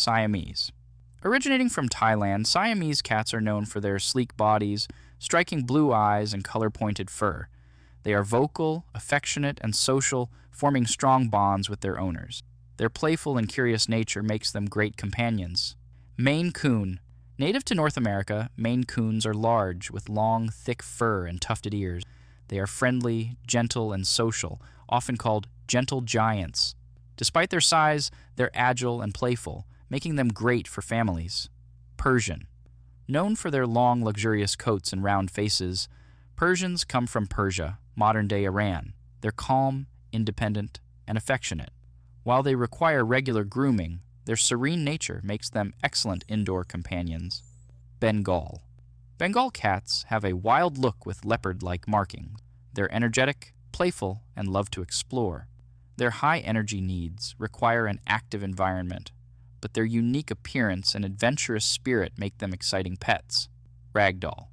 Siamese. Originating from Thailand, Siamese cats are known for their sleek bodies, striking blue eyes, and color-pointed fur. They are vocal, affectionate, and social, forming strong bonds with their owners. Their playful and curious nature makes them great companions. Maine Coon. Native to North America, Maine Coons are large, with long, thick fur and tufted ears. They are friendly, gentle, and social, often called gentle giants. Despite their size, they're agile and playful, making them great for families. Persian. Known for their long, luxurious coats and round faces, Persians come from Persia, modern-day Iran. They're calm, independent, and affectionate. While they require regular grooming, their serene nature makes them excellent indoor companions. Bengal. Bengal cats have a wild look with leopard-like markings. They're energetic, playful, and love to explore. Their high energy needs require an active environment, but their unique appearance and adventurous spirit make them exciting pets. Ragdoll.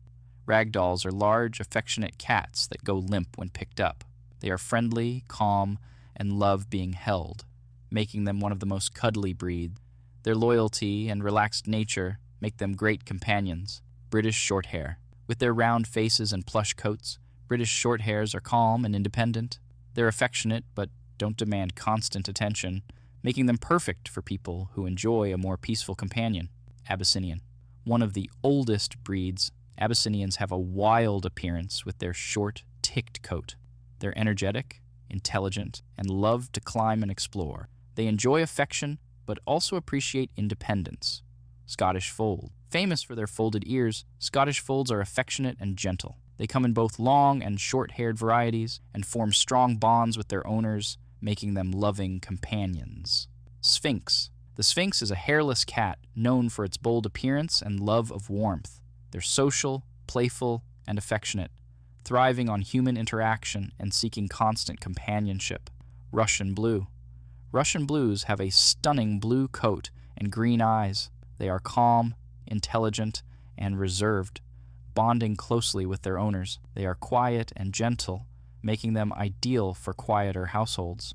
Ragdolls are large, affectionate cats that go limp when picked up. They are friendly, calm, and love being held, making them one of the most cuddly breeds. Their loyalty and relaxed nature make them great companions. British Shorthair. With their round faces and plush coats, British Shorthairs are calm and independent. They're affectionate but don't demand constant attention, making them perfect for people who enjoy a more peaceful companion. Abyssinian. One of the oldest breeds, Abyssinians have a wild appearance with their short, ticked coat. They're energetic, intelligent, and love to climb and explore. They enjoy affection, but also appreciate independence. Scottish Fold. Famous for their folded ears, Scottish Folds are affectionate and gentle. They come in both long and short-haired varieties and form strong bonds with their owners, making them loving companions. Sphinx. The Sphinx is a hairless cat known for its bold appearance and love of warmth. They're social, playful, and affectionate, thriving on human interaction and seeking constant companionship. Russian Blue. Russian Blues have a stunning blue coat and green eyes. They are calm, intelligent, and reserved, bonding closely with their owners. They are quiet and gentle, making them ideal for quieter households.